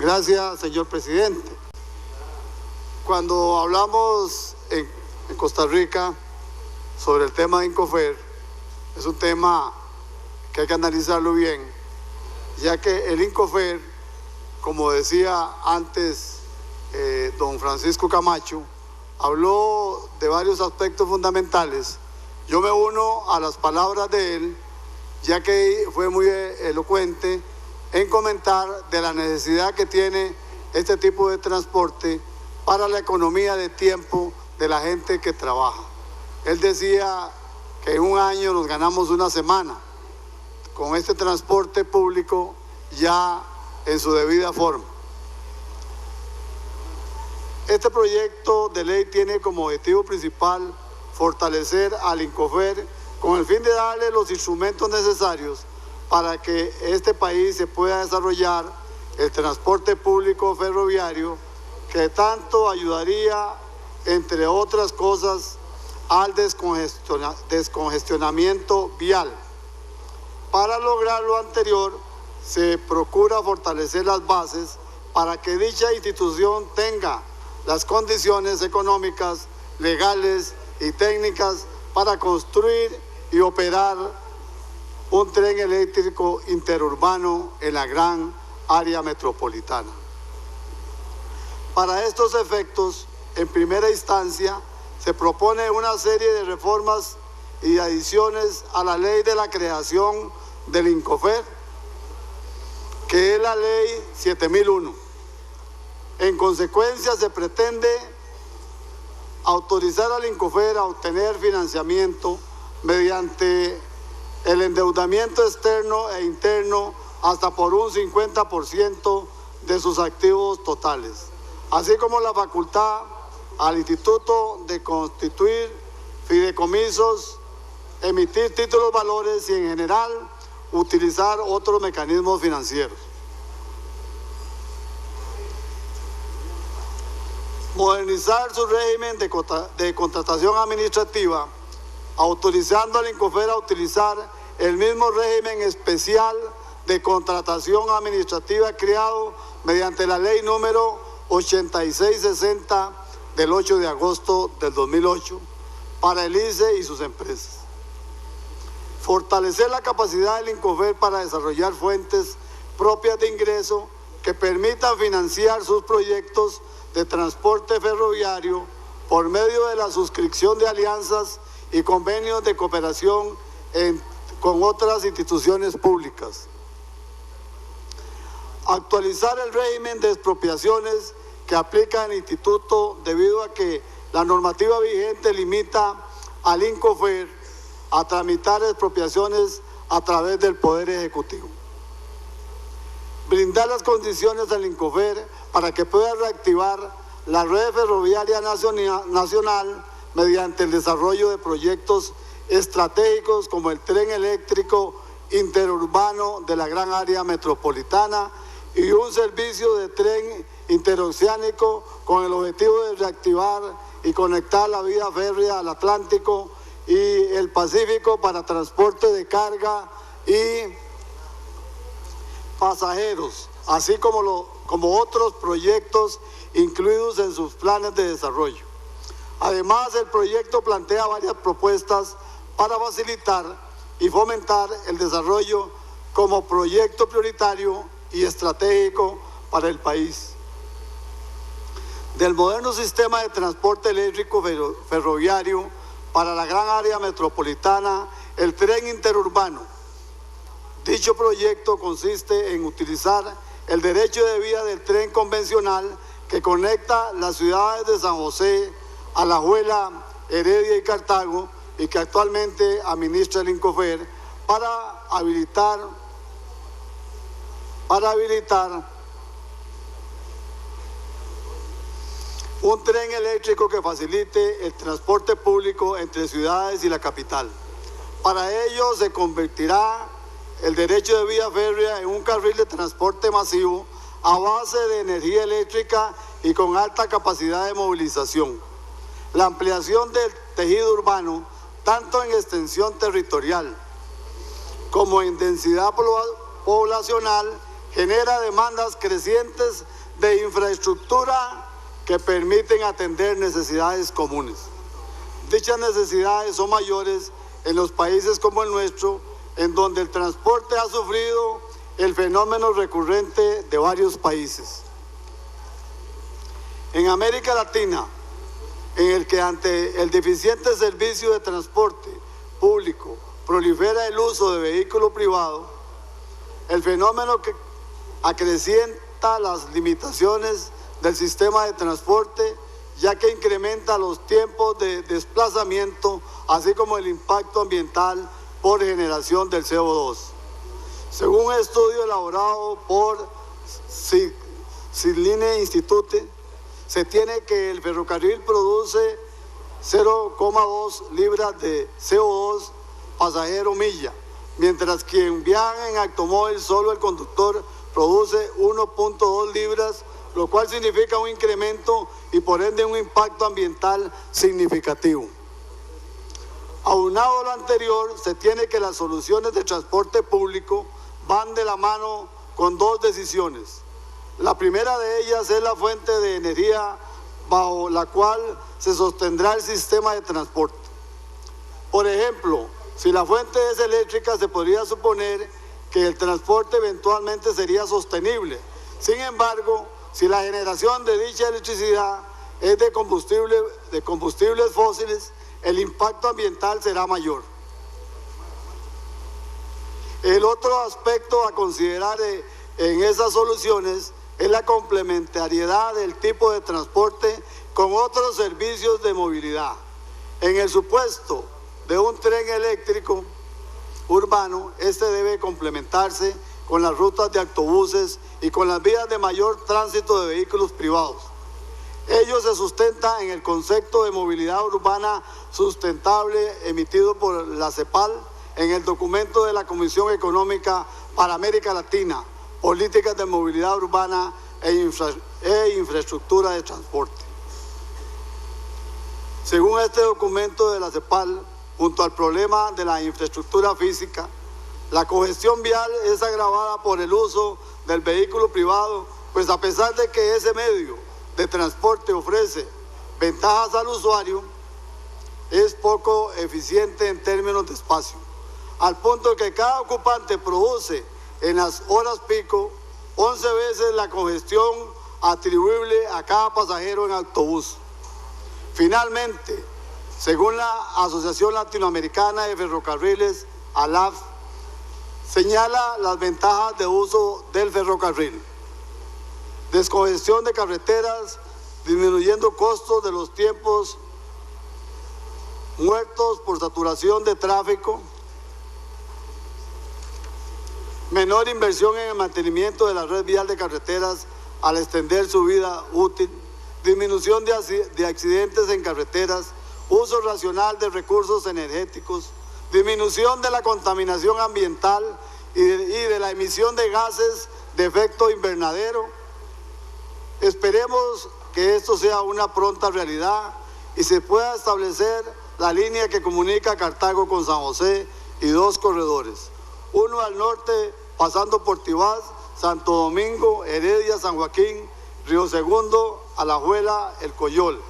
Gracias, señor presidente. Cuando hablamos en Costa Rica sobre el tema de Incofer, es un tema que hay que analizarlo bien, ya que el Incofer, como decía antes don Francisco Camacho, habló de varios aspectos fundamentales. Yo me uno a las palabras de él, ya que fue muy elocuente en comentar de la necesidad que tiene este tipo de transporte para la economía de tiempo de la gente que trabaja. Él decía que en un año nos ganamos una semana con este transporte público ya en su debida forma. Este proyecto de ley tiene como objetivo principal fortalecer al Incofer con el fin de darle los instrumentos necesarios para que este país se pueda desarrollar el transporte público ferroviario, que tanto ayudaría, entre otras cosas, al descongestionamiento vial. Para lograr lo anterior, se procura fortalecer las bases para que dicha institución tenga las condiciones económicas, legales y técnicas para construir y operar un tren eléctrico interurbano en la gran área metropolitana. Para estos efectos, en primera instancia, se propone una serie de reformas y adiciones a la ley de la creación del Incofer, que es la ley 7001. En consecuencia, se pretende autorizar al Incofer a obtener financiamiento mediante el endeudamiento externo e interno hasta por un 50% de sus activos totales, así como la facultad al Instituto de constituir fideicomisos, emitir títulos valores y en general utilizar otros mecanismos financieros. Modernizar su régimen de contratación administrativa, autorizando al Incofer a utilizar el mismo régimen especial de contratación administrativa creado mediante la ley número 8660 del 8 de agosto del 2008 para el ICE y sus empresas. Fortalecer la capacidad del Incofer para desarrollar fuentes propias de ingreso que permitan financiar sus proyectos de transporte ferroviario por medio de la suscripción de alianzas y convenios de cooperación con otras instituciones públicas. Actualizar el régimen de expropiaciones que aplica el Instituto debido a que la normativa vigente limita al Incofer a tramitar expropiaciones a través del Poder Ejecutivo. Brindar las condiciones al Incofer para que pueda reactivar la red ferroviaria nacional mediante el desarrollo de proyectos estratégicos como el tren eléctrico interurbano de la gran área metropolitana y un servicio de tren interoceánico con el objetivo de reactivar y conectar la vía férrea al Atlántico y el Pacífico para transporte de carga y pasajeros, así como otros proyectos incluidos en sus planes de desarrollo. Además, el proyecto plantea varias propuestas para facilitar y fomentar el desarrollo como proyecto prioritario y estratégico para el país. Del moderno sistema de transporte eléctrico ferroviario para la gran área metropolitana, el tren interurbano. Dicho proyecto consiste en utilizar el derecho de vía del tren convencional que conecta las ciudades de San José, Alajuela, Heredia y Cartago y que actualmente administra el Incofer para habilitar un tren eléctrico que facilite el transporte público entre ciudades y la capital. Para ello se convertirá el derecho de vía férrea en un carril de transporte masivo a base de energía eléctrica y con alta capacidad de movilización. La ampliación del tejido urbano, tanto en extensión territorial como en densidad poblacional, genera demandas crecientes de infraestructura que permiten atender necesidades comunes. Dichas necesidades son mayores en los países como el nuestro, en donde el transporte ha sufrido el fenómeno recurrente de varios países. En América Latina, en el que ante el deficiente servicio de transporte público prolifera el uso de vehículo privado, el fenómeno que acrecienta las limitaciones del sistema de transporte, ya que incrementa los tiempos de desplazamiento, así como el impacto ambiental por generación del CO2. Según un estudio elaborado por Sidline Institute, se tiene que el ferrocarril produce 0,2 libras de CO2 pasajero milla, mientras que quien viaja en automóvil solo el conductor produce 1,2 libras, lo cual significa un incremento y por ende un impacto ambiental significativo. Aunado a lo anterior, se tiene que las soluciones de transporte público van de la mano con dos decisiones. La primera de ellas es la fuente de energía bajo la cual se sostendrá el sistema de transporte. Por ejemplo, si la fuente es eléctrica, se podría suponer que el transporte eventualmente sería sostenible. Sin embargo, si la generación de dicha electricidad es de combustibles fósiles, el impacto ambiental será mayor. El otro aspecto a considerar en esas soluciones es la complementariedad del tipo de transporte con otros servicios de movilidad. En el supuesto de un tren eléctrico urbano, este debe complementarse con las rutas de autobuses y con las vías de mayor tránsito de vehículos privados. Ello se sustenta en el concepto de movilidad urbana sustentable emitido por la CEPAL en el documento de la Comisión Económica para América Latina, Políticas de Movilidad Urbana e Infraestructura de Transporte. Según este documento de la CEPAL, junto al problema de la infraestructura física, la congestión vial es agravada por el uso del vehículo privado, pues a pesar de que ese medio de transporte ofrece ventajas al usuario, es poco eficiente en términos de espacio, al punto que cada ocupante produce en las horas pico 11 veces la congestión atribuible a cada pasajero en autobús. Finalmente, según la Asociación Latinoamericana de Ferrocarriles, ALAF, señala las ventajas de uso del ferrocarril: descongestión de carreteras, disminuyendo costos de los tiempos muertos por saturación de tráfico, menor inversión en el mantenimiento de la red vial de carreteras al extender su vida útil, disminución de accidentes en carreteras, uso racional de recursos energéticos, disminución de la contaminación ambiental y de la emisión de gases de efecto invernadero. Esperemos que esto sea una pronta realidad y se pueda establecer la línea que comunica Cartago con San José y dos corredores, uno al norte pasando por Tibás, Santo Domingo, Heredia, San Joaquín, Río Segundo, Alajuela, El Coyol,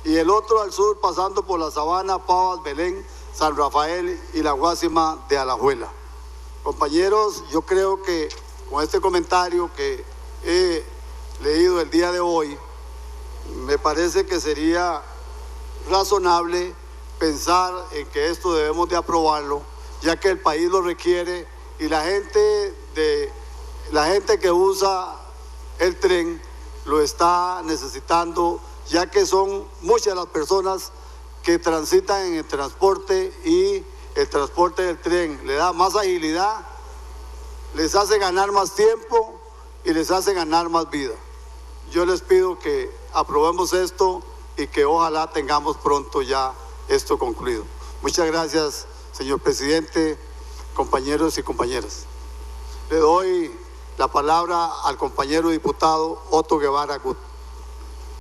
y el otro al sur pasando por La Sabana, Pavas, Belén, San Rafael y la Guásima de Alajuela. Compañeros, yo creo que con este comentario que he leído el día de hoy, me parece que sería razonable pensar en que esto debemos de aprobarlo, ya que el país lo requiere y la gente que usa el tren lo está necesitando, ya que son muchas las personas que transitan en el transporte y el transporte del tren le da más agilidad, les hace ganar más tiempo y les hace ganar más vida. Yo les pido que aprobemos esto y que ojalá tengamos pronto ya esto concluido. Muchas gracias, señor presidente, compañeros y compañeras. Le doy la palabra al compañero diputado Otto Guevara Gut.